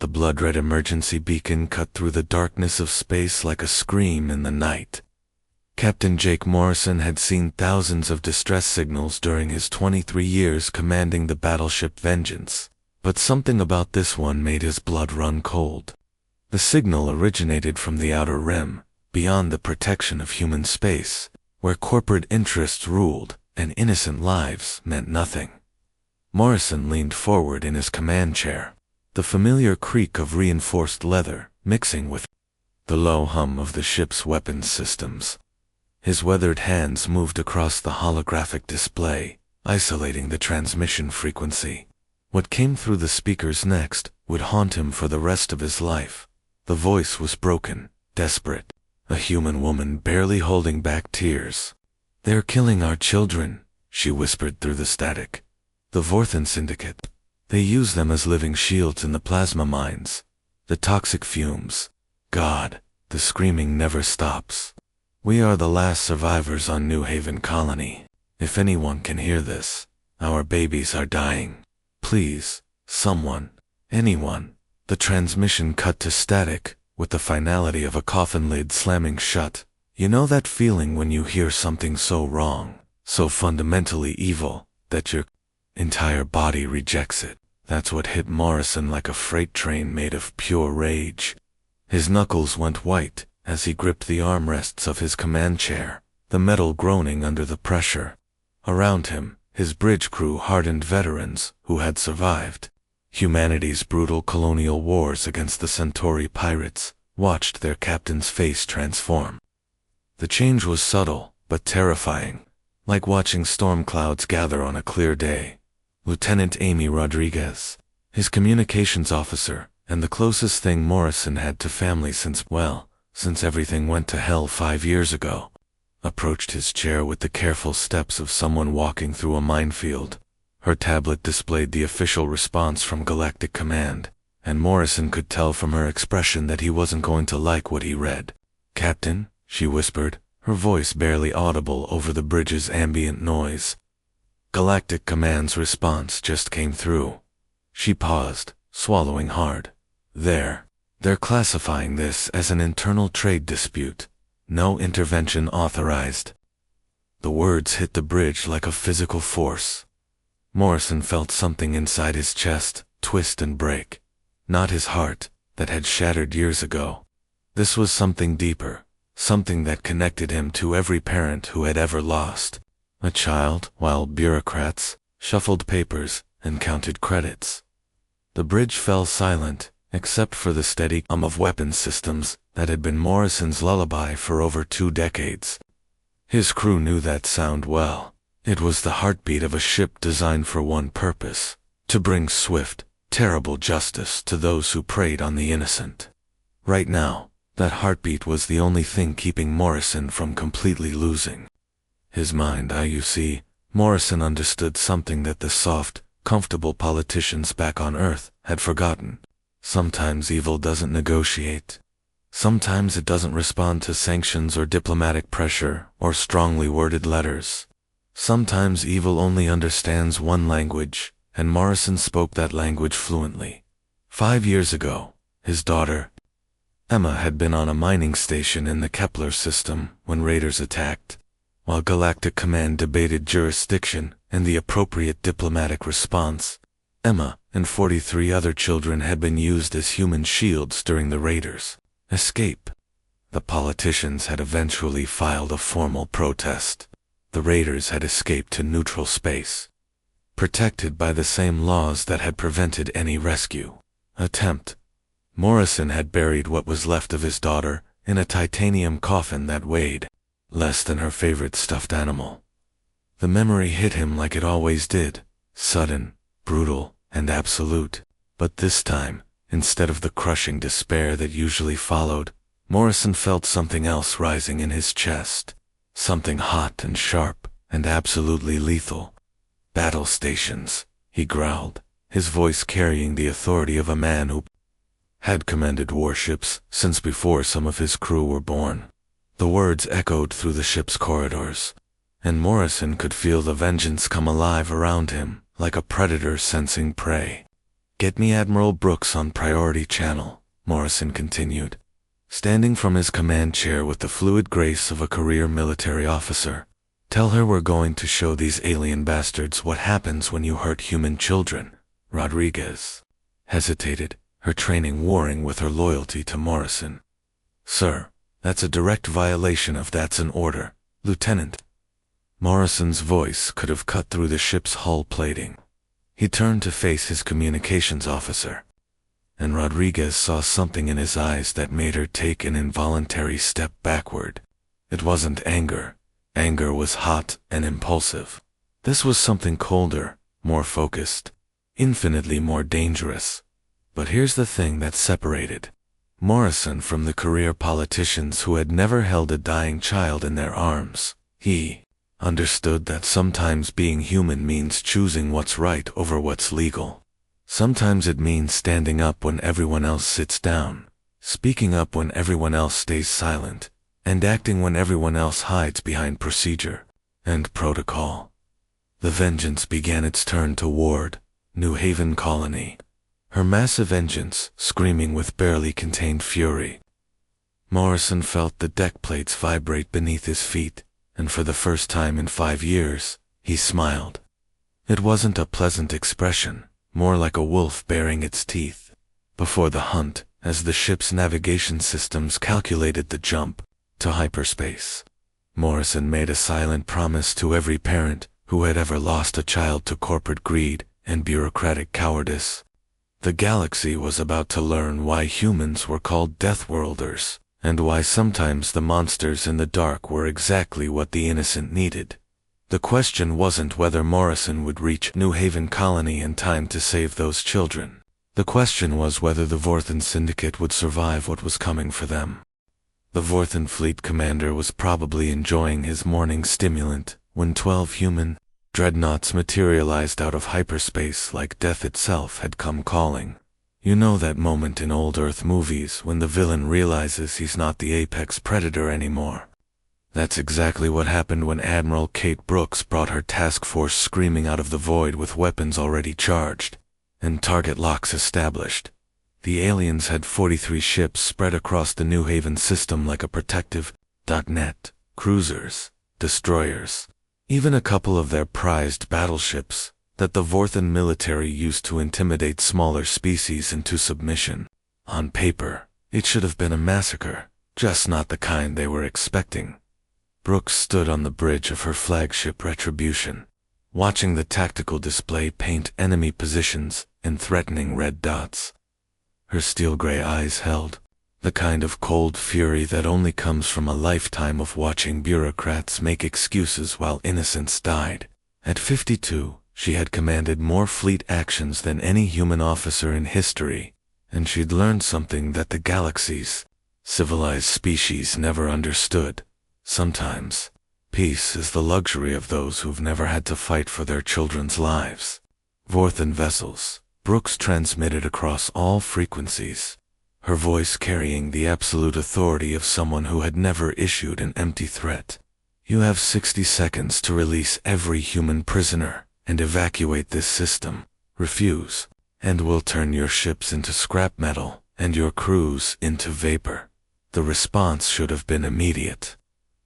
The blood-red emergency beacon cut through the darkness of space like a scream in the night. Captain Jake Morrison had seen thousands of distress signals during his 23 years commanding the battleship Vengeance, but something about this one made his blood run cold. The signal originated from the outer rim, beyond the protection of human space, where corporate interests ruled and innocent lives meant nothing. Morrison leaned forward in his command chair, the familiar creak of reinforced leather mixing with the low hum of the ship's weapons systems. His weathered hands moved across the holographic display, isolating the transmission frequency. What came through the speakers next would haunt him for the rest of his life. The voice was broken, desperate, a human woman barely holding back tears. "They're killing our children," she whispered through the static. "The Vorthan Syndicate. They use them as living shields in the plasma mines. The toxic fumes. God, the screaming never stops. We are the last survivors on New Haven Colony. If anyone can hear this, our babies are dying. Please, someone, anyone." The transmission cut to static, with the finality of a coffin lid slamming shut. You know that feeling when you hear something so wrong, so fundamentally evil, that your entire body rejects it? That's what hit Morrison like a freight train made of pure rage. His knuckles went white as he gripped the armrests of his command chair, the metal groaning under the pressure. Around him, his bridge crew, hardened veterans who had survived humanity's brutal colonial wars against the Centauri pirates, watched their captain's face transform. The change was subtle, but terrifying, like watching storm clouds gather on a clear day. Lieutenant Amy Rodriguez, his communications officer, and the closest thing Morrison had to family since everything went to hell 5 years ago, approached his chair with the careful steps of someone walking through a minefield. Her tablet displayed the official response from Galactic Command, and Morrison could tell from her expression that he wasn't going to like what he read. "Captain," she whispered, her voice barely audible over the bridge's ambient noise. Galactic Command's response just came through. She paused, swallowing hard. They're classifying this as an internal trade dispute. No intervention authorized." The words hit the bridge like a physical force. Morrison felt something inside his chest twist and break. Not his heart, that had shattered years ago. This was something deeper, something that connected him to every parent who had ever lost a child, while bureaucrats shuffled papers and counted credits. The bridge fell silent, except for the steady hum of weapons systems that had been Morrison's lullaby for over 2 decades. His crew knew that sound well. It was the heartbeat of a ship designed for one purpose: to bring swift, terrible justice to those who preyed on the innocent. Right now, that heartbeat was the only thing keeping Morrison from completely losing his mind. You see, Morrison understood something that the soft, comfortable politicians back on Earth had forgotten. Sometimes evil doesn't negotiate. Sometimes it doesn't respond to sanctions or diplomatic pressure or strongly worded letters. Sometimes evil only understands one language, and Morrison spoke that language fluently. 5 years ago, his daughter, Emma, had been on a mining station in the Kepler system when raiders attacked. While Galactic Command debated jurisdiction and the appropriate diplomatic response, Emma and 43 other children had been used as human shields during the raiders' escape. The politicians had eventually filed a formal protest. The raiders had escaped to neutral space, protected by the same laws that had prevented any rescue attempt. Morrison had buried what was left of his daughter in a titanium coffin that weighed less than her favorite stuffed animal. The memory hit him like it always did, sudden, brutal, and absolute. But this time, instead of the crushing despair that usually followed, Morrison felt something else rising in his chest. Something hot and sharp and absolutely lethal. "Battle stations," he growled, his voice carrying the authority of a man who had commanded warships since before some of his crew were born. The words echoed through the ship's corridors, and Morrison could feel the vengeance come alive around him, like a predator sensing prey. Get me Admiral Brooks on Priority Channel, Morrison continued, standing from his command chair with the fluid grace of a career military officer. Tell her we're going to show these alien bastards what happens when you hurt human children. Rodriguez hesitated, her training warring with her loyalty to Morrison. Sir, that's a direct violation of that's an order, Lieutenant. Morrison's voice could have cut through the ship's hull plating. He turned to face his communications officer, and Rodriguez saw something in his eyes that made her take an involuntary step backward. It wasn't anger. Anger was hot and impulsive. This was something colder, more focused, infinitely more dangerous. But here's the thing that separated Morrison from the career politicians who had never held a dying child in their arms. He understood that sometimes being human means choosing what's right over what's legal. Sometimes it means standing up when everyone else sits down, speaking up when everyone else stays silent, and acting when everyone else hides behind procedure and protocol. The vengeance began its turn toward New Haven Colony, her massive engines screaming with barely contained fury. Morrison felt the deck plates vibrate beneath his feet, and for the first time in 5 years, he smiled. It wasn't a pleasant expression, more like a wolf baring its teeth before the hunt, as the ship's navigation systems calculated the jump to hyperspace. Morrison made a silent promise to every parent who had ever lost a child to corporate greed and bureaucratic cowardice. The galaxy was about to learn why humans were called Deathworlders, and why sometimes the monsters in the dark were exactly what the innocent needed. The question wasn't whether Morrison would reach New Haven Colony in time to save those children. The question was whether the Vorthan Syndicate would survive what was coming for them. The Vorthan fleet commander was probably enjoying his morning stimulant when 12 human dreadnoughts materialized out of hyperspace like death itself had come calling. You know that moment in old Earth movies when the villain realizes he's not the apex predator anymore. That's exactly what happened when Admiral Kate Brooks brought her task force screaming out of the void with weapons already charged and target locks established. The aliens had 43 ships spread across the New Haven system like a protective net, cruisers, destroyers, even a couple of their prized battleships that the Vorthan military used to intimidate smaller species into submission. On paper, it should have been a massacre, just not the kind they were expecting. Brooks stood on the bridge of her flagship Retribution, watching the tactical display paint enemy positions in threatening red dots. Her steel-gray eyes held the kind of cold fury that only comes from a lifetime of watching bureaucrats make excuses while innocents died. At 52, she had commanded more fleet actions than any human officer in history, and she'd learned something that the galaxy's civilized species never understood. Sometimes, peace is the luxury of those who've never had to fight for their children's lives. Vorthan vessels, Brooks transmitted across all frequencies, her voice carrying the absolute authority of someone who had never issued an empty threat. You have 60 seconds to release every human prisoner and evacuate this system. Refuse, and we'll turn your ships into scrap metal and your crews into vapor. The response should have been immediate.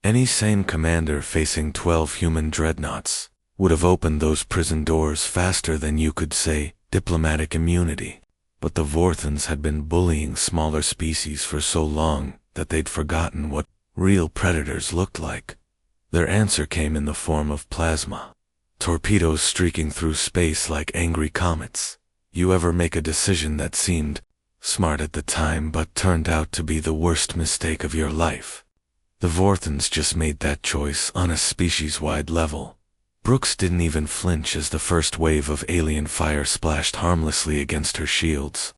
Any sane commander facing 12 human dreadnoughts would have opened those prison doors faster than you could say diplomatic immunity. But the Vorthans had been bullying smaller species for so long that they'd forgotten what real predators looked like. Their answer came in the form of plasma. Torpedoes streaking through space like angry comets. You ever make a decision that seemed smart at the time but turned out to be the worst mistake of your life? The Vorthans just made that choice on a species-wide level. Brooks didn't even flinch as the first wave of alien fire splashed harmlessly against her shields.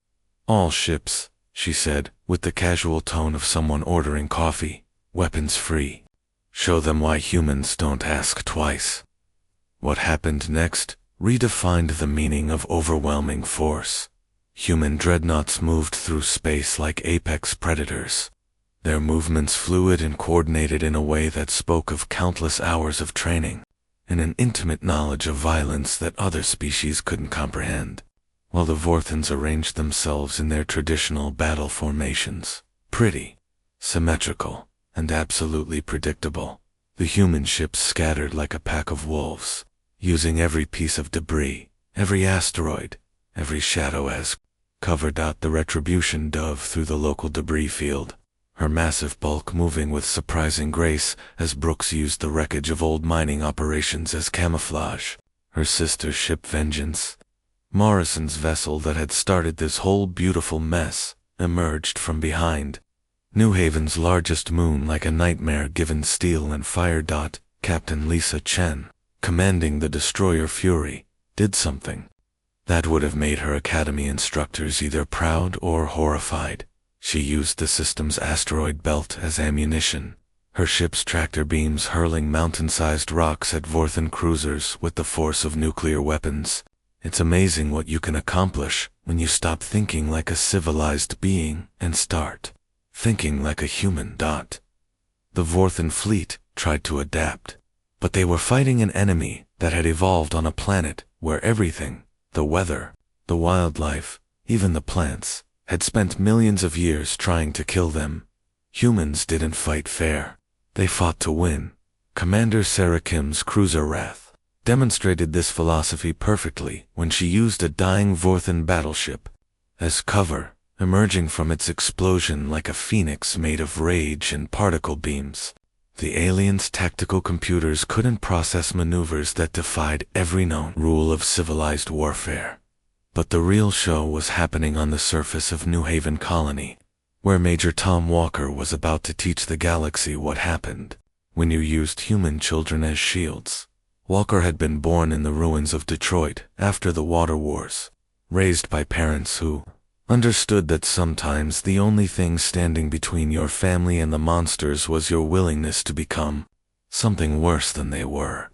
All ships, she said, with the casual tone of someone ordering coffee, weapons free. Show them why humans don't ask twice. What happened next redefined the meaning of overwhelming force. Human dreadnoughts moved through space like apex predators, their movements fluid and coordinated in a way that spoke of countless hours of training and an intimate knowledge of violence that other species couldn't comprehend. while the Vorthons arranged themselves in their traditional battle formations. Pretty, symmetrical, and absolutely predictable. The human ships scattered like a pack of wolves, using every piece of debris, every asteroid, every shadow as covered out the Retribution dove through the local debris field, her massive bulk moving with surprising grace as Brooks used the wreckage of old mining operations as camouflage. Her sister ship Vengeance, Morrison's vessel that had started this whole beautiful mess, emerged from behind. New Haven's largest moon like a nightmare given steel and fire. Captain Lisa Chen, commanding the destroyer Fury, did something that would have made her Academy instructors either proud or horrified. She used the system's asteroid belt as ammunition, her ship's tractor beams hurling mountain-sized rocks at Vorthon cruisers with the force of nuclear weapons. It's amazing what you can accomplish when you stop thinking like a civilized being and start thinking like a human. The Vorthon fleet tried to adapt, but they were fighting an enemy that had evolved on a planet where everything, the weather, the wildlife, even the plants, had spent millions of years trying to kill them. Humans didn't fight fair. They fought to win. Commander Sarah Kim's cruiser Wrath demonstrated this philosophy perfectly when she used a dying Vorthon battleship as cover, emerging from its explosion like a phoenix made of rage and particle beams. The aliens' tactical computers couldn't process maneuvers that defied every known rule of civilized warfare. But the real show was happening on the surface of New Haven Colony, where Major Tom Walker was about to teach the galaxy what happened when you used human children as shields. Walker had been born in the ruins of Detroit after the Water Wars, raised by parents who understood that sometimes the only thing standing between your family and the monsters was your willingness to become something worse than they were.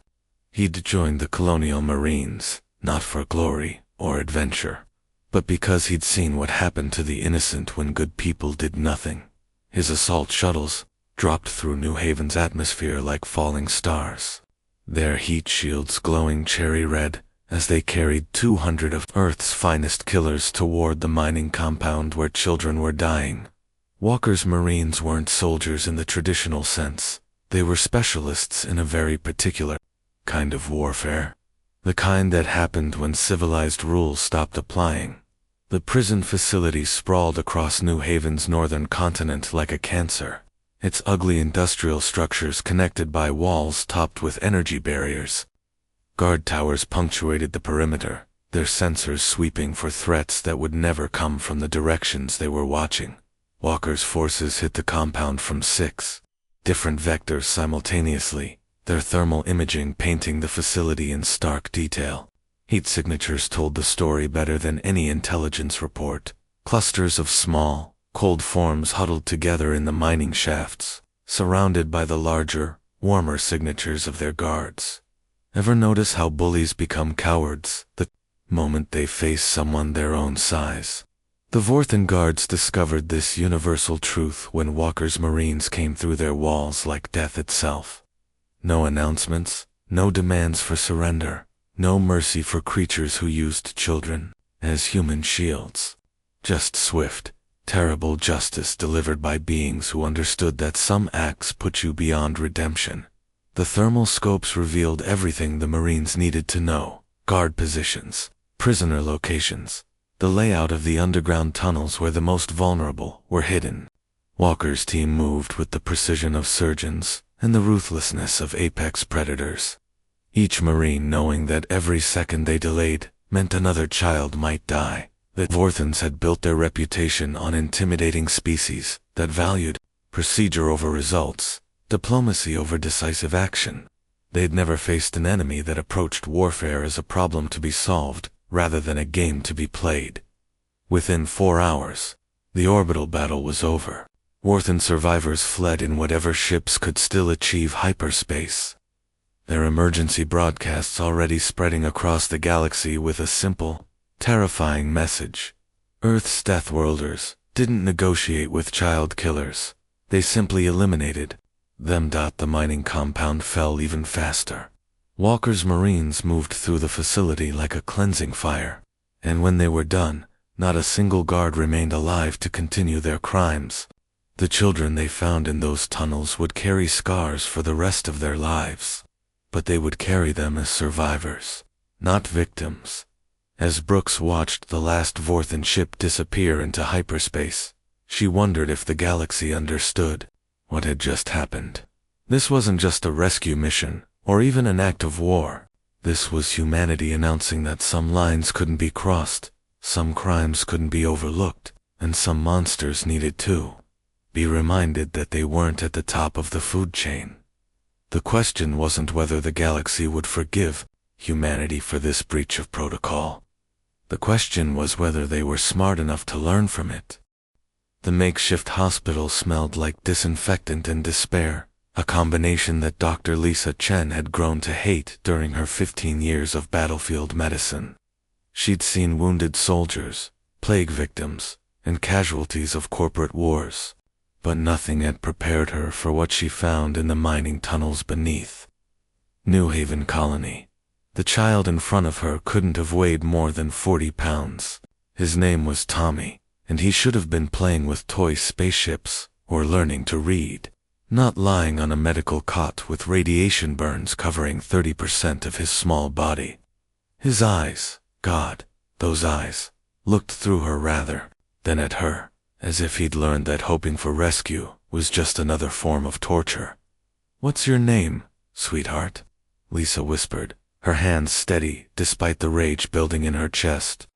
He'd joined the Colonial Marines, not for glory or adventure, but because he'd seen what happened to the innocent when good people did nothing. His assault shuttles dropped through New Haven's atmosphere like falling stars, their heat shields glowing cherry red as they carried 200 of Earth's finest killers toward the mining compound where children were dying. Walker's Marines weren't soldiers in the traditional sense. They were specialists in a very particular kind of warfare. The kind that happened when civilized rules stopped applying. The prison facility sprawled across New Haven's northern continent like a cancer, its ugly industrial structures connected by walls topped with energy barriers. Guard towers punctuated the perimeter, their sensors sweeping for threats that would never come from the directions they were watching. Walker's forces hit the compound from 6 different vectors simultaneously, their thermal imaging painting the facility in stark detail. Heat signatures told the story better than any intelligence report. Clusters of small, cold forms huddled together in the mining shafts, surrounded by the larger, warmer signatures of their guards. Ever notice how bullies become cowards the moment they face someone their own size? The Vorthon guards discovered this universal truth when Walker's Marines came through their walls like death itself. No announcements, no demands for surrender, no mercy for creatures who used children as human shields. Just swift, terrible justice delivered by beings who understood that some acts put you beyond redemption. The thermal scopes revealed everything the Marines needed to know: guard positions, prisoner locations, the layout of the underground tunnels where the most vulnerable were hidden. Walker's team moved with the precision of surgeons and the ruthlessness of apex predators. Each Marine knowing that every second they delayed meant another child might die. The Vorthons had built their reputation on intimidating species that valued procedure over results, diplomacy over decisive action. They'd never faced an enemy that approached warfare as a problem to be solved rather than a game to be played. Within 4 hours, the orbital battle was over. Vorthon survivors fled in whatever ships could still achieve hyperspace, their emergency broadcasts already spreading across the galaxy with a simple, terrifying message. Earth's Deathworlders didn't negotiate with child killers. They simply eliminated them. The mining compound fell even faster. Walker's Marines moved through the facility like a cleansing fire. And when they were done, not a single guard remained alive to continue their crimes. The children they found in those tunnels would carry scars for the rest of their lives. But they would carry them as survivors, not victims. As Brooks watched the last Vorthan ship disappear into hyperspace, she wondered if the galaxy understood what had just happened. This wasn't just a rescue mission, or even an act of war. This was humanity announcing that some lines couldn't be crossed, some crimes couldn't be overlooked, and some monsters needed to be reminded that they weren't at the top of the food chain. The question wasn't whether the galaxy would forgive humanity for this breach of protocol. The question was whether they were smart enough to learn from it. The makeshift hospital smelled like disinfectant and despair, a combination that Dr. Lisa Chen had grown to hate during her 15 years of battlefield medicine. She'd seen wounded soldiers, plague victims, and casualties of corporate wars, but nothing had prepared her for what she found in the mining tunnels beneath. New Haven Colony. The child in front of her couldn't have weighed more than 40 pounds. His name was Tommy, and he should have been playing with toy spaceships or learning to read, not lying on a medical cot with radiation burns covering 30% of his small body. His eyes, God, those eyes, looked through her rather than at her, as if he'd learned that hoping for rescue was just another form of torture. "What's your name, sweetheart?" Lisa whispered, her hands steady despite the rage building in her chest.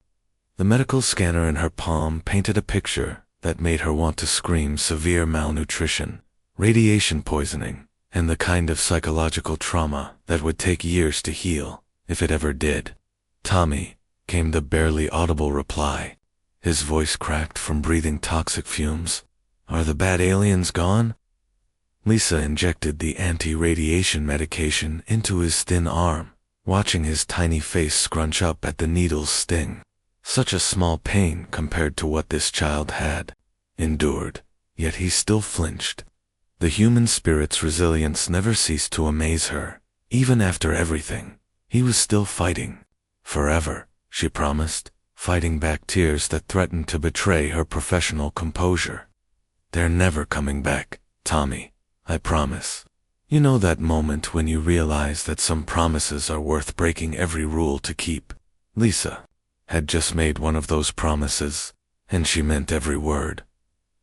The medical scanner in her palm painted a picture that made her want to scream: severe malnutrition, radiation poisoning, and the kind of psychological trauma that would take years to heal, if it ever did. "Tommy," came the barely audible reply. His voice cracked from breathing toxic fumes. "Are the bad aliens gone?" Lisa injected the anti-radiation medication into his thin arm, watching his tiny face scrunch up at the needle's sting. Such a small pain compared to what this child had endured, yet he still flinched. The human spirit's resilience never ceased to amaze her. Even after everything, he was still fighting. Forever, she promised, fighting back tears that threatened to betray her professional composure. "They're never coming back, Tommy, I promise." You know that moment when you realize that some promises are worth breaking every rule to keep? Lisa had just made one of those promises, and she meant every word.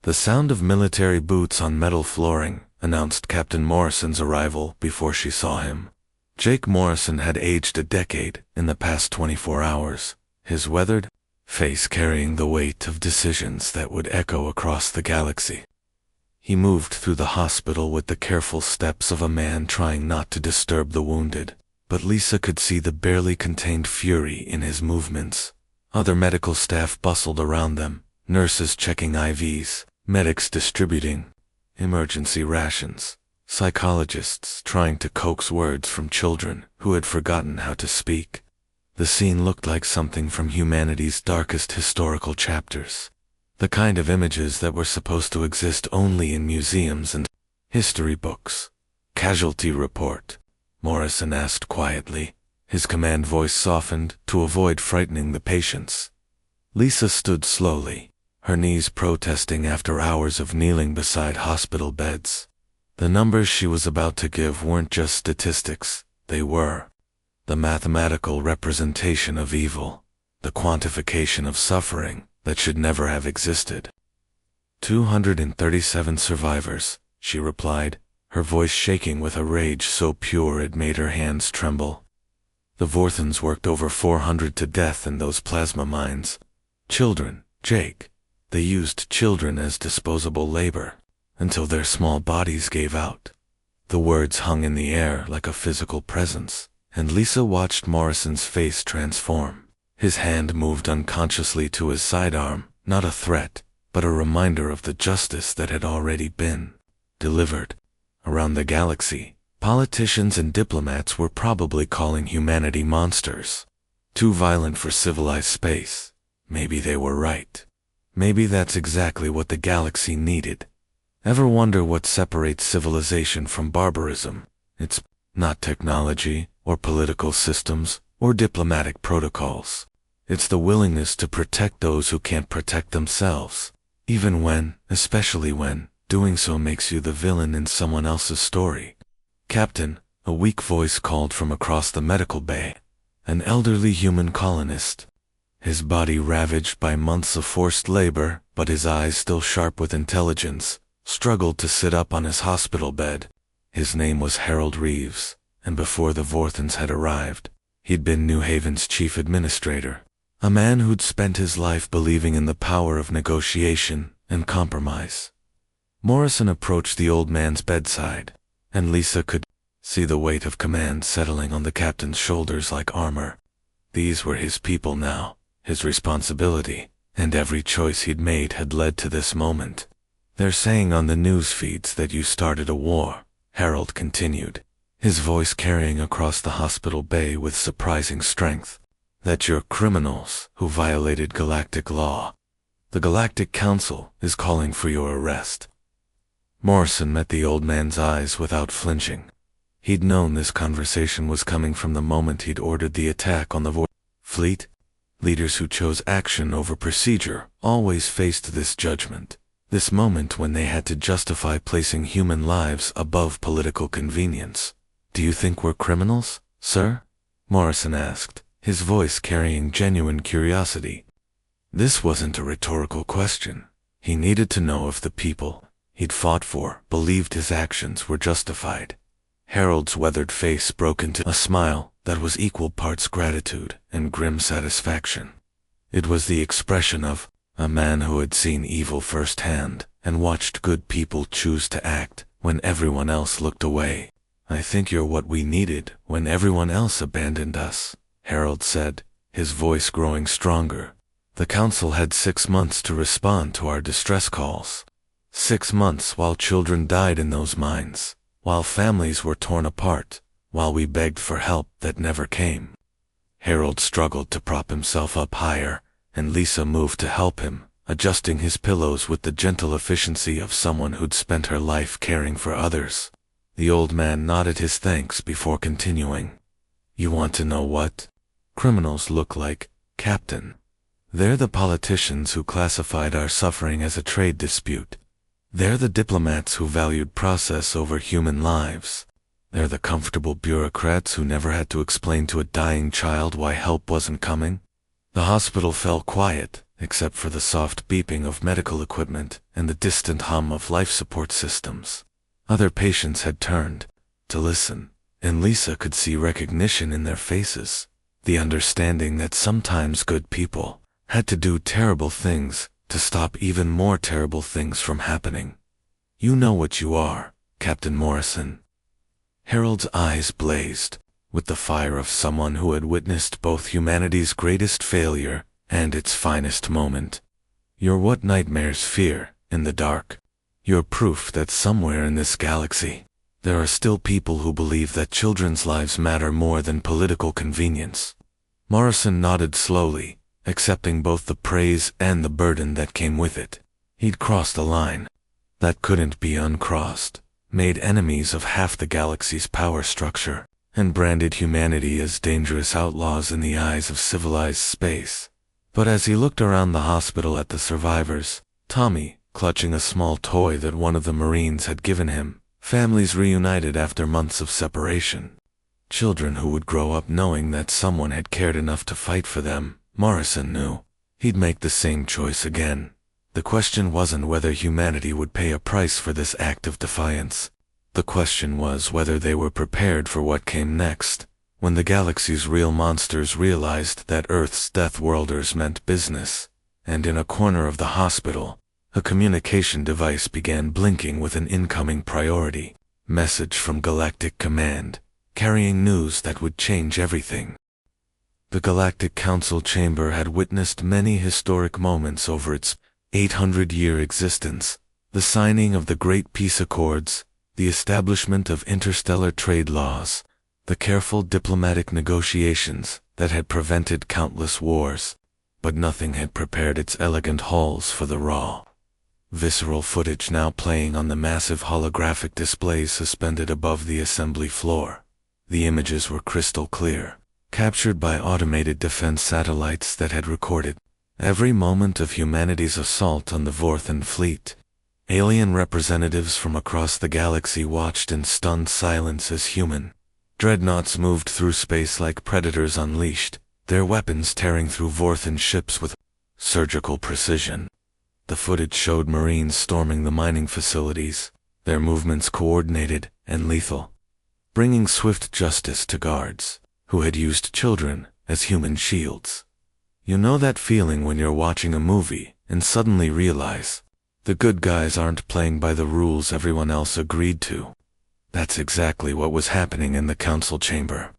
The sound of military boots on metal flooring announced Captain Morrison's arrival before she saw him. Jake Morrison had aged a decade in the past 24 hours, his weathered face carrying the weight of decisions that would echo across the galaxy. He moved through the hospital with the careful steps of a man trying not to disturb the wounded, but Lisa could see the barely contained fury in his movements. Other medical staff bustled around them, nurses checking IVs, medics distributing emergency rations, psychologists trying to coax words from children who had forgotten how to speak. The scene looked like something from humanity's darkest historical chapters. The kind of images that were supposed to exist only in museums and history books. "Casualty report," Morrison asked quietly. His command voice softened to avoid frightening the patients. Lisa stood slowly, her knees protesting after hours of kneeling beside hospital beds. The numbers she was about to give weren't just statistics, they were the mathematical representation of evil, the quantification of suffering that should never have existed. 237 survivors, she replied, her voice shaking with a rage so pure it made her hands tremble. The Vorthans worked over 400 to death in those plasma mines. Children, Jake. They used children as disposable labor, until their small bodies gave out. The words hung in the air like a physical presence, and Lisa watched Morrison's face transform. His hand moved unconsciously to his sidearm, not a threat, but a reminder of the justice that had already been delivered. Around the galaxy, politicians and diplomats were probably calling humanity monsters. Too violent for civilized space. Maybe they were right. Maybe that's exactly what the galaxy needed. Ever wonder what separates civilization from barbarism? It's not technology, or political systems, or diplomatic protocols. It's the willingness to protect those who can't protect themselves, even when, especially when, doing so makes you the villain in someone else's story. Captain, a weak voice called from across the medical bay. An elderly human colonist. His body ravaged by months of forced labor, but his eyes still sharp with intelligence, struggled to sit up on his hospital bed. His name was Harold Reeves, and before the Vorthons had arrived, he'd been New Haven's chief administrator. A man who'd spent his life believing in the power of negotiation and compromise. Morrison approached the old man's bedside, and Lisa could see the weight of command settling on the captain's shoulders like armor. These were his people now, his responsibility, and every choice he'd made had led to this moment. They're saying on the news feeds that you started a war, Harold continued, his voice carrying across the hospital bay with surprising strength. That you're criminals who violated galactic law. The Galactic Council is calling for your arrest. Morrison met the old man's eyes without flinching. He'd known this conversation was coming from the moment he'd ordered the attack on the fleet. Leaders who chose action over procedure always faced this judgment, this moment when they had to justify placing human lives above political convenience. Do you think we're criminals, sir? Morrison asked, his voice carrying genuine curiosity. This wasn't a rhetorical question. He needed to know if the people he'd fought for believed his actions were justified. Harold's weathered face broke into a smile that was equal parts gratitude and grim satisfaction. It was the expression of a man who had seen evil firsthand and watched good people choose to act when everyone else looked away. I think you're what we needed when everyone else abandoned us, Harold said, his voice growing stronger. The council had 6 months to respond to our distress calls. 6 months while children died in those mines, while families were torn apart, while we begged for help that never came. Harold struggled to prop himself up higher, and Lisa moved to help him, adjusting his pillows with the gentle efficiency of someone who'd spent her life caring for others. The old man nodded his thanks before continuing. You want to know what criminals look like, Captain? They're the politicians who classified our suffering as a trade dispute. They're the diplomats who valued process over human lives. They're the comfortable bureaucrats who never had to explain to a dying child why help wasn't coming. The hospital fell quiet, except for the soft beeping of medical equipment and the distant hum of life support systems. Other patients had turned to listen, and Lisa could see recognition in their faces, the understanding that sometimes good people had to do terrible things to stop even more terrible things from happening. You know what you are, Captain Morrison. Harold's eyes blazed with the fire of someone who had witnessed both humanity's greatest failure and its finest moment. You're what nightmares fear in the dark. You're proof that somewhere in this galaxy, there are still people who believe that children's lives matter more than political convenience. Morrison nodded slowly, accepting both the praise and the burden that came with it. He'd crossed a line that couldn't be uncrossed, made enemies of half the galaxy's power structure, and branded humanity as dangerous outlaws in the eyes of civilized space. But as he looked around the hospital at the survivors, Tommy, clutching a small toy that one of the Marines had given him, families reunited after months of separation. Children who would grow up knowing that someone had cared enough to fight for them. Morrison knew he'd make the same choice again. The question wasn't whether humanity would pay a price for this act of defiance. The question was whether they were prepared for what came next, when the galaxy's real monsters realized that Earth's Deathworlders meant business, and in a corner of the hospital, a communication device began blinking with an incoming priority message from Galactic Command, carrying news that would change everything. The Galactic Council chamber had witnessed many historic moments over its 800-year existence: the signing of the Great Peace Accords, the establishment of interstellar trade laws, the careful diplomatic negotiations that had prevented countless wars, but nothing had prepared its elegant halls for the raw, visceral footage now playing on the massive holographic displays suspended above the assembly floor. The images were crystal clear, captured by automated defense satellites that had recorded every moment of humanity's assault on the Vorthan fleet. Alien representatives from across the galaxy watched in stunned silence as human dreadnoughts moved through space like predators unleashed, their weapons tearing through Vorthan ships with surgical precision. The footage showed Marines storming the mining facilities, their movements coordinated and lethal, bringing swift justice to guards who had used children as human shields. You know that feeling when you're watching a movie and suddenly realize the good guys aren't playing by the rules everyone else agreed to. That's exactly what was happening in the council chamber.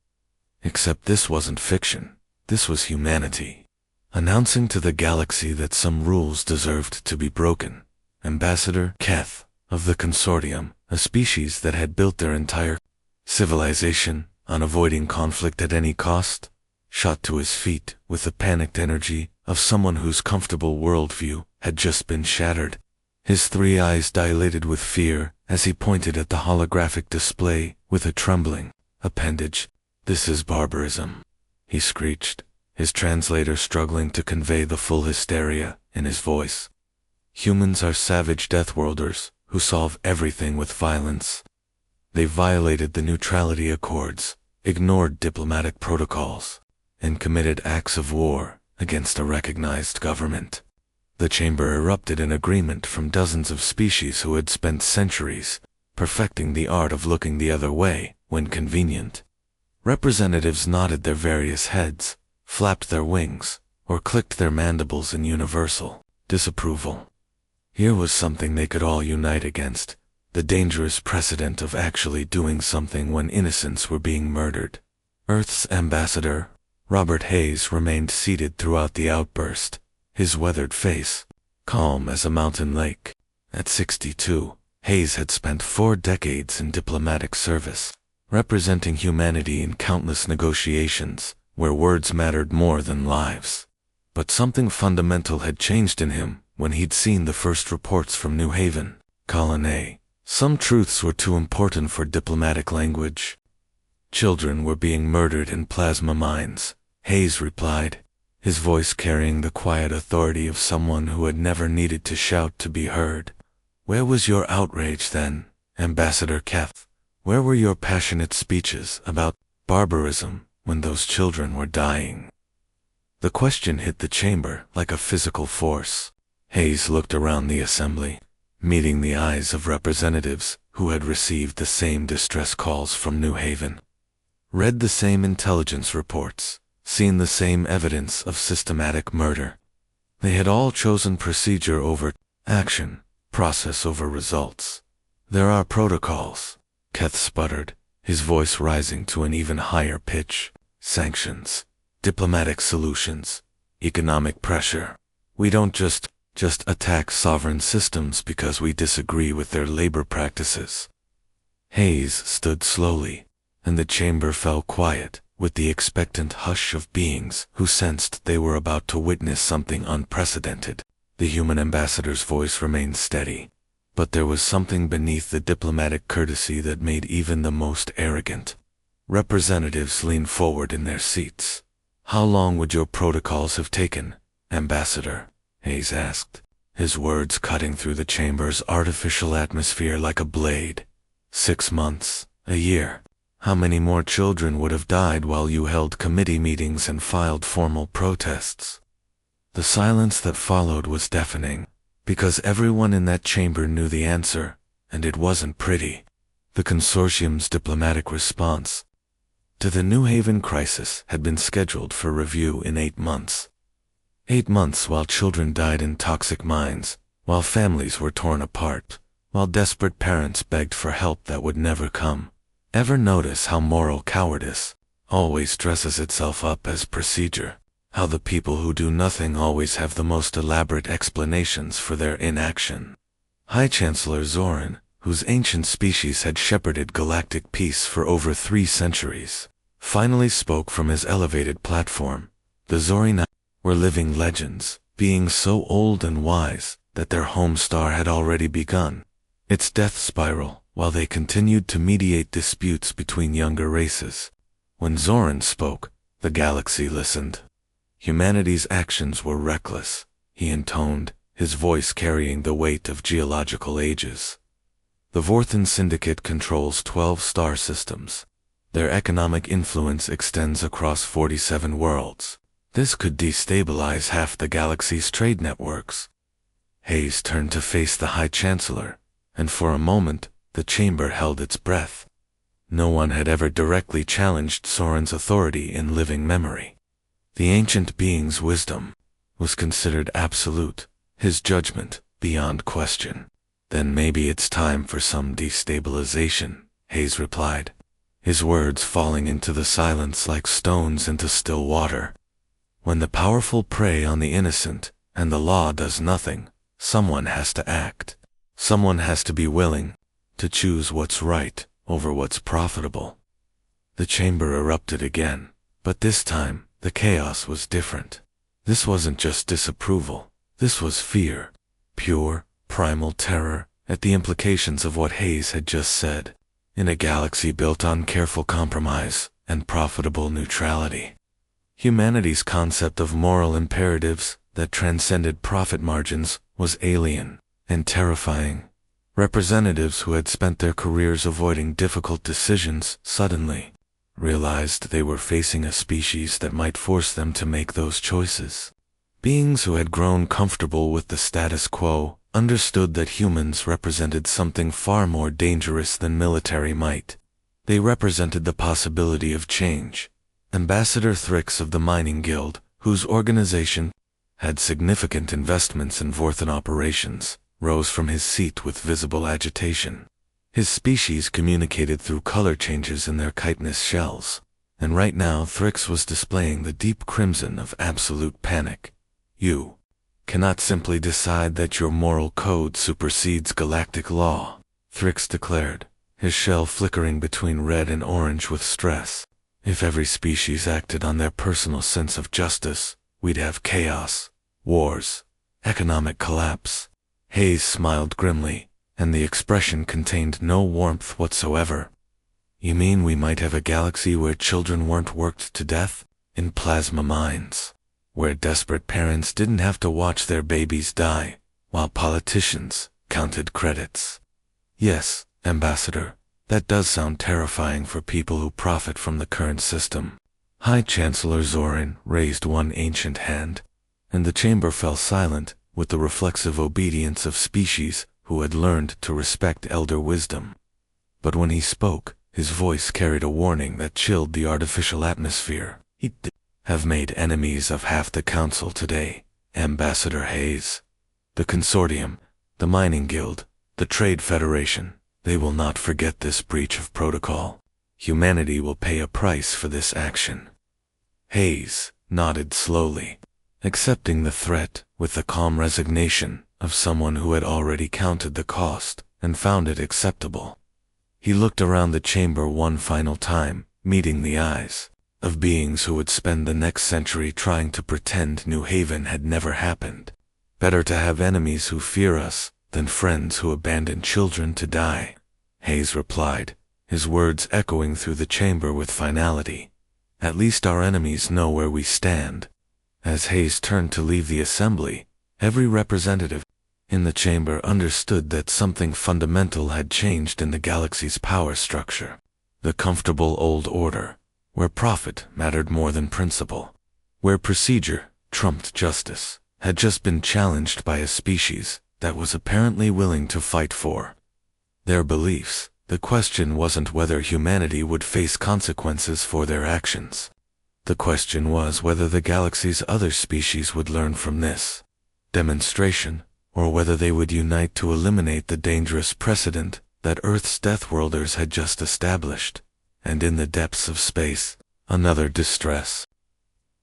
Except this wasn't fiction. This was humanity, announcing to the galaxy that some rules deserved to be broken. Ambassador Keth of the Consortium, a species that had built their entire civilization on avoiding conflict at any cost, shot to his feet with the panicked energy of someone whose comfortable worldview had just been shattered. His 3 eyes dilated with fear as he pointed at the holographic display with a trembling appendage. "This is barbarism," he screeched, his translator struggling to convey the full hysteria in his voice. "Humans are savage Deathworlders who solve everything with violence. They violated the neutrality accords, ignored diplomatic protocols, and committed acts of war against a recognized government." The chamber erupted in agreement from dozens of species who had spent centuries perfecting the art of looking the other way when convenient. Representatives nodded their various heads, flapped their wings, or clicked their mandibles in universal disapproval. Here was something they could all unite against, the dangerous precedent of actually doing something when innocents were being murdered. Earth's ambassador, Robert Hayes, remained seated throughout the outburst, his weathered face calm as a mountain lake. At 62, Hayes had spent 4 decades in diplomatic service, representing humanity in countless negotiations where words mattered more than lives. But something fundamental had changed in him when he'd seen the first reports from New Haven, Colony. Some truths were too important for diplomatic language. Children were being murdered in plasma mines, Hayes replied, his voice carrying the quiet authority of someone who had never needed to shout to be heard. "Where was your outrage then, Ambassador Keth? Where were your passionate speeches about barbarism when those children were dying?" The question hit the chamber like a physical force. Hayes looked around the assembly, meeting the eyes of representatives who had received the same distress calls from New Haven, read the same intelligence reports, seen the same evidence of systematic murder. They had all chosen procedure over action, process over results. "There are protocols," Keth sputtered, his voice rising to an even higher pitch. "Sanctions, diplomatic solutions, economic pressure. We don't just attack sovereign systems because we disagree with their labor practices." Hayes stood slowly, and the chamber fell quiet with the expectant hush of beings who sensed they were about to witness something unprecedented. The human ambassador's voice remained steady, but there was something beneath the diplomatic courtesy that made even the most arrogant representatives lean forward in their seats. "How long would your protocols have taken, Ambassador?" Hayes asked, his words cutting through the chamber's artificial atmosphere like a blade. 6 months, a year. How many more children would have died while you held committee meetings and filed formal protests? The silence that followed was deafening, because everyone in that chamber knew the answer, and it wasn't pretty. The consortium's diplomatic response to the New Haven crisis had been scheduled for review in 8 months. 8 months while children died in toxic mines, while families were torn apart, while desperate parents begged for help that would never come. Ever notice how moral cowardice always dresses itself up as procedure? How the people who do nothing always have the most elaborate explanations for their inaction? High Chancellor Zoran, whose ancient species had shepherded galactic peace for over 3 centuries, finally spoke from his elevated platform. The Zorina were living legends, beings so old and wise that their home star had already begun its death spiral, while they continued to mediate disputes between younger races. When Zoran spoke, The galaxy listened. Humanity's actions were reckless, he intoned, his voice carrying the weight of geological ages. The Vorthan Syndicate controls 12 star systems. Their economic influence extends across 47 worlds. This could destabilize half the galaxy's trade networks. Hayes turned to face the High Chancellor, and for a moment, the chamber held its breath. No one had ever directly challenged Soren's authority in living memory. The ancient being's wisdom was considered absolute, his judgment beyond question. Then maybe it's time for some destabilization, Hayes replied, his words falling into the silence like stones into still water. When the powerful prey on the innocent, and the law does nothing, someone has to act. Someone has to be willing to choose what's right over what's profitable. The chamber erupted again, but this time, the chaos was different. This wasn't just disapproval, this was fear. Pure, primal terror at the implications of what Hayes had just said. In a galaxy built on careful compromise and profitable neutrality, humanity's concept of moral imperatives that transcended profit margins was alien and terrifying. Representatives who had spent their careers avoiding difficult decisions suddenly realized they were facing a species that might force them to make those choices. Beings who had grown comfortable with the status quo understood that humans represented something far more dangerous than military might. They represented the possibility of change. Ambassador Thrix of the Mining Guild, whose organization had significant investments in Vorthan operations, rose from his seat with visible agitation. His species communicated through color changes in their chitinous shells, and right now Thrix was displaying the deep crimson of absolute panic. You cannot simply decide that your moral code supersedes galactic law, Thrix declared, his shell flickering between red and orange with stress. If every species acted on their personal sense of justice, we'd have chaos, wars, economic collapse. Hayes smiled grimly, and the expression contained no warmth whatsoever. You mean we might have a galaxy where children weren't worked to death in plasma mines, where desperate parents didn't have to watch their babies die, while politicians counted credits? Yes, Ambassador, that does sound terrifying for people who profit from the current system. High Chancellor Zorin raised one ancient hand, and the chamber fell silent with the reflexive obedience of species who had learned to respect elder wisdom. But when he spoke, his voice carried a warning that chilled the artificial atmosphere. He'd have made enemies of half the council today, Ambassador Hayes. The Consortium, the Mining Guild, the Trade Federation, they will not forget this breach of protocol. Humanity will pay a price for this action. Hayes nodded slowly, accepting the threat with the calm resignation of someone who had already counted the cost and found it acceptable. He looked around the chamber one final time, meeting the eyes of beings who would spend the next century trying to pretend New Haven had never happened. Better to have enemies who fear us than friends who abandon children to die, Hayes replied, his words echoing through the chamber with finality. At least our enemies know where we stand. As Hayes turned to leave the assembly, every representative in the chamber understood that something fundamental had changed in the galaxy's power structure. The comfortable old order, where profit mattered more than principle, where procedure trumped justice, had just been challenged by a species that was apparently willing to fight for their beliefs. The question wasn't whether humanity would face consequences for their actions. The question was whether the galaxy's other species would learn from this demonstration, or whether they would unite to eliminate the dangerous precedent that Earth's Deathworlders had just established. And in the depths of space, another distress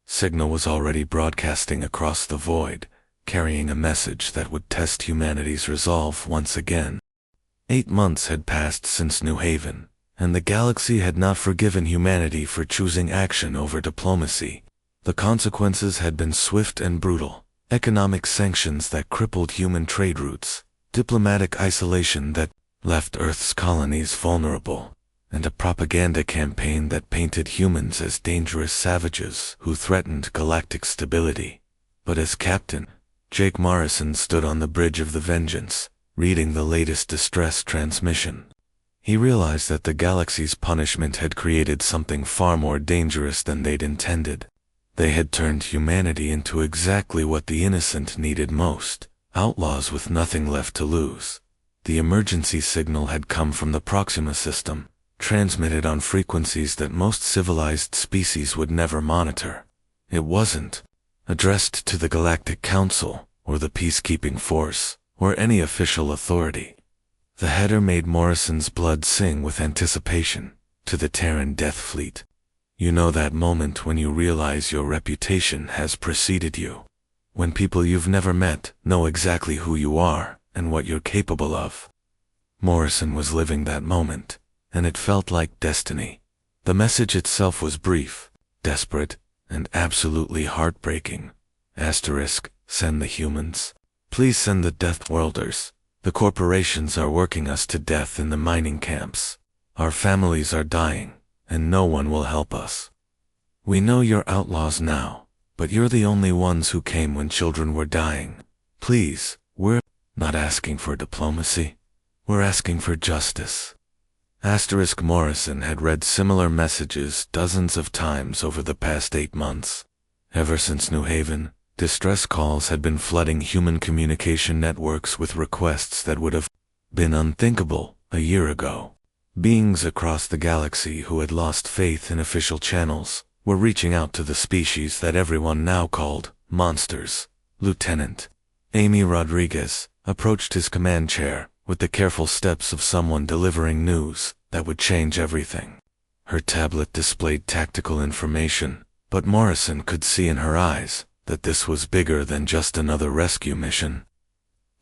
signal was already broadcasting across the void, carrying a message that would test humanity's resolve once again. 8 months had passed since New Haven, and the galaxy had not forgiven humanity for choosing action over diplomacy. The consequences had been swift and brutal. Economic sanctions that crippled human trade routes, diplomatic isolation that left Earth's colonies vulnerable, and a propaganda campaign that painted humans as dangerous savages who threatened galactic stability. But as Captain, Jake Morrison stood on the bridge of the Vengeance, reading the latest distress transmission. He realized that the galaxy's punishment had created something far more dangerous than they'd intended. They had turned humanity into exactly what the innocent needed most, outlaws with nothing left to lose. The emergency signal had come from the Proxima system, transmitted on frequencies that most civilized species would never monitor. It wasn't addressed to the Galactic Council, or the Peacekeeping Force, or any official authority. The header made Morrison's blood sing with anticipation. To the Terran Death Fleet. You know that moment when you realize your reputation has preceded you. When people you've never met know exactly who you are and what you're capable of. Morrison was living that moment, and it felt like destiny. The message itself was brief, desperate, and absolutely heartbreaking. Send the humans. Please send the Deathworlders. The corporations are working us to death in the mining camps. Our families are dying, and no one will help us. We know you're outlaws now, but you're the only ones who came when children were dying. Please, we're not asking for diplomacy. We're asking for justice. Morrison had read similar messages dozens of times over the past 8 months. Ever since New Haven, distress calls had been flooding human communication networks with requests that would have been unthinkable a year ago. Beings across the galaxy who had lost faith in official channels were reaching out to the species that everyone now called monsters. Lieutenant Amy Rodriguez approached his command chair with the careful steps of someone delivering news that would change everything. Her tablet displayed tactical information, but Morrison could see in her eyes that this was bigger than just another rescue mission.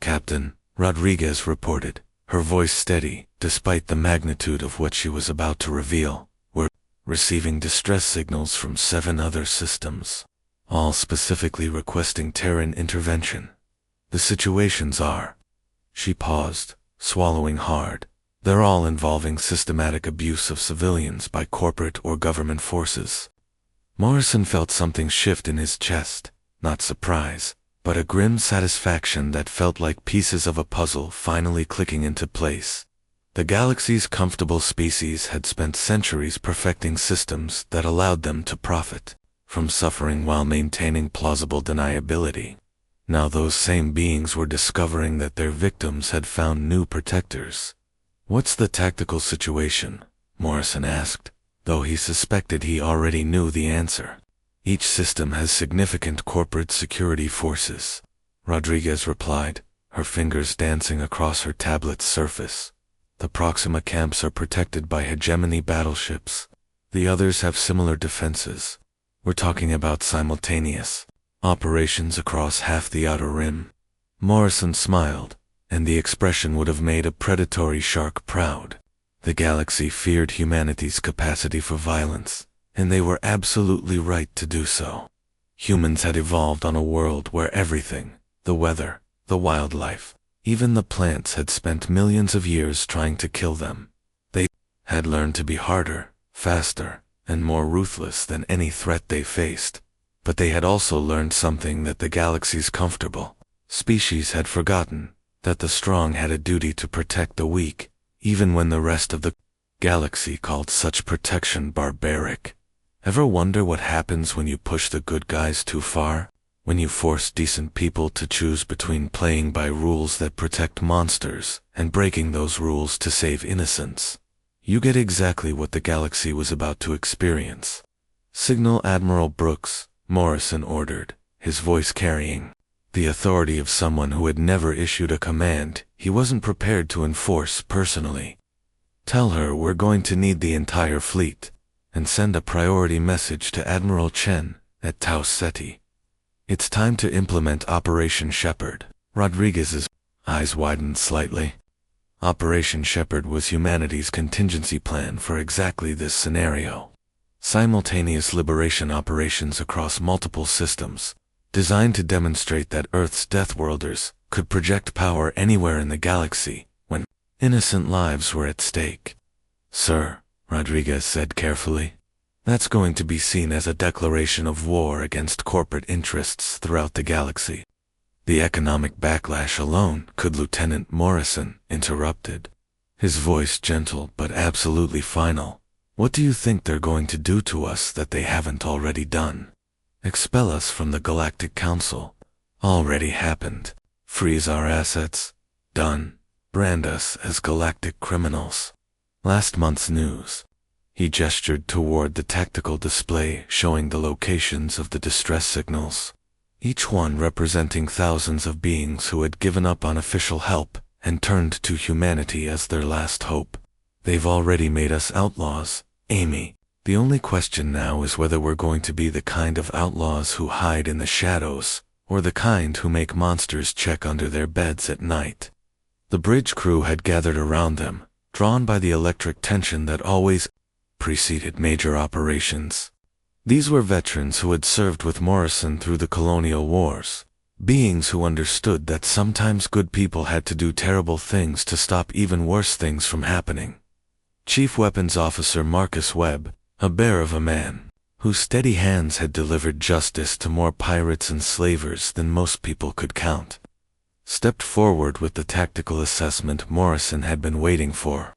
Captain, Rodriguez reported, her voice steady, despite the magnitude of what she was about to reveal. We're receiving distress signals from 7 other systems, all specifically requesting Terran intervention. The situations are... She paused, swallowing hard. They're all involving systematic abuse of civilians by corporate or government forces. Morrison felt something shift in his chest, not surprise, but a grim satisfaction that felt like pieces of a puzzle finally clicking into place. The galaxy's comfortable species had spent centuries perfecting systems that allowed them to profit from suffering while maintaining plausible deniability. Now those same beings were discovering that their victims had found new protectors. What's the tactical situation? Morrison asked, though he suspected he already knew the answer. Each system has significant corporate security forces, Rodriguez replied, her fingers dancing across her tablet's surface. The Proxima camps are protected by hegemony battleships. The others have similar defenses. We're talking about simultaneous operations across half the outer rim. Morrison smiled, and the expression would have made a predatory shark proud. The galaxy feared humanity's capacity for violence, and they were absolutely right to do so. Humans had evolved on a world where everything, the weather, the wildlife, even the plants had spent millions of years trying to kill them. They had learned to be harder, faster, and more ruthless than any threat they faced. But they had also learned something that the galaxy's comfortable species had forgotten, that the strong had a duty to protect the weak, even when the rest of the galaxy called such protection barbaric. Ever wonder what happens when you push the good guys too far? When you force decent people to choose between playing by rules that protect monsters and breaking those rules to save innocents? You get exactly what the galaxy was about to experience. Signal Admiral Brooks, Morrison ordered, his voice carrying the authority of someone who had never issued a command he wasn't prepared to enforce personally. Tell her we're going to need the entire fleet, and send a priority message to Admiral Chen at Tau Ceti. It's time to implement Operation Shepherd. Rodriguez's eyes widened slightly. Operation Shepherd was humanity's contingency plan for exactly this scenario. Simultaneous liberation operations across multiple systems, designed to demonstrate that Earth's Deathworlders could project power anywhere in the galaxy when innocent lives were at stake. Sir, Rodriguez said carefully. That's going to be seen as a declaration of war against corporate interests throughout the galaxy. The economic backlash alone could. Lieutenant Morrison interrupted, his voice gentle but absolutely final. What do you think they're going to do to us that they haven't already done? Expel us from the Galactic Council. Already happened. Freeze our assets. Done. Brand us as galactic criminals. Last month's news. He gestured toward the tactical display showing the locations of the distress signals, each one representing thousands of beings who had given up on official help and turned to humanity as their last hope. They've already made us outlaws, Amy. The only question now is whether we're going to be the kind of outlaws who hide in the shadows, or the kind who make monsters check under their beds at night. The bridge crew had gathered around them, drawn by the electric tension that always preceded major operations. These were veterans who had served with Morrison through the colonial wars, beings who understood that sometimes good people had to do terrible things to stop even worse things from happening. Chief Weapons Officer Marcus Webb, a bear of a man, whose steady hands had delivered justice to more pirates and slavers than most people could count, stepped forward with the tactical assessment Morrison had been waiting for.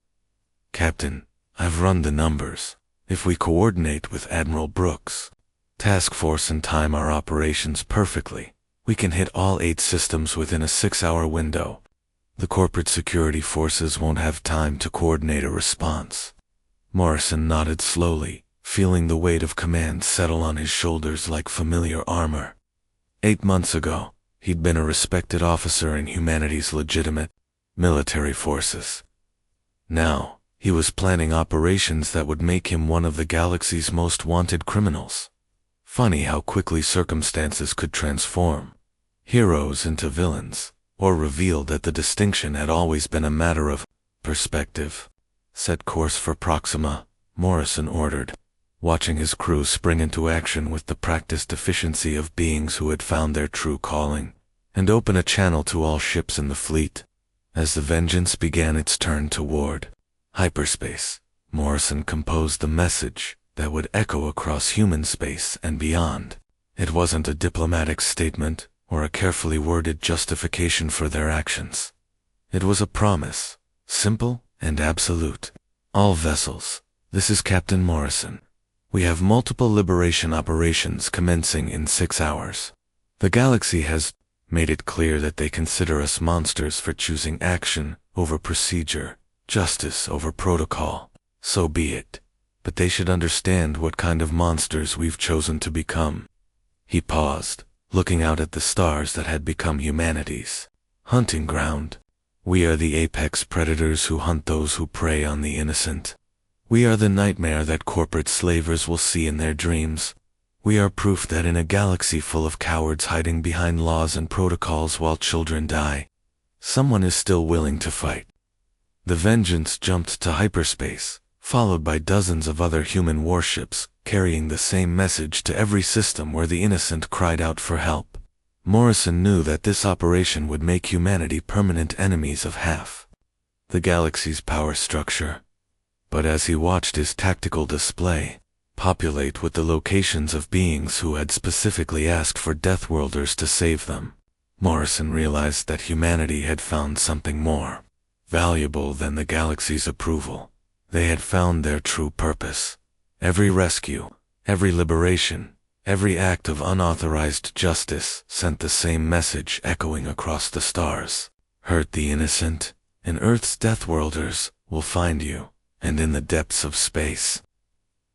Captain, I've run the numbers. If we coordinate with Admiral Brooks' task force and time our operations perfectly, we can hit all 8 systems within a 6-hour window. The corporate security forces won't have time to coordinate a response. Morrison nodded slowly, feeling the weight of command settle on his shoulders like familiar armor. 8 months ago, he'd been a respected officer in humanity's legitimate military forces. Now, he was planning operations that would make him one of the galaxy's most wanted criminals. Funny how quickly circumstances could transform heroes into villains, or reveal that the distinction had always been a matter of perspective. Set course for Proxima, Morrison ordered, watching his crew spring into action with the practiced efficiency of beings who had found their true calling, and open a channel to all ships in the fleet. As the Vengeance began its turn toward hyperspace, Morrison composed the message that would echo across human space and beyond. It wasn't a diplomatic statement or a carefully worded justification for their actions. It was a promise, simple and absolute. All vessels, this is Captain Morrison. We have multiple liberation operations commencing in 6 hours. The galaxy has made it clear that they consider us monsters for choosing action over procedure, justice over protocol. So be it. But they should understand what kind of monsters we've chosen to become. He paused, looking out at the stars that had become humanity's hunting ground. We are the apex predators who hunt those who prey on the innocent. We are the nightmare that corporate slavers will see in their dreams. We are proof that in a galaxy full of cowards hiding behind laws and protocols while children die, someone is still willing to fight. The Vengeance jumped to hyperspace, followed by dozens of other human warships, carrying the same message to every system where the innocent cried out for help. Morrison knew that this operation would make humanity permanent enemies of half the galaxy's power structure. But as he watched his tactical display populate with the locations of beings who had specifically asked for Deathworlders to save them, Morrison realized that humanity had found something more valuable than the galaxy's approval. They had found their true purpose. Every rescue, every liberation, every act of unauthorized justice sent the same message echoing across the stars. Hurt the innocent, and Earth's Deathworlders will find you, and in the depths of space.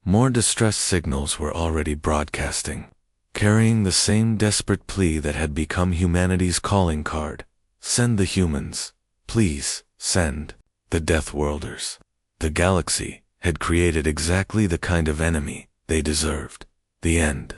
More distress signals were already broadcasting, carrying the same desperate plea that had become humanity's calling card. Send the humans. Please, send the Deathworlders. The galaxy had created exactly the kind of enemy they deserved. The end.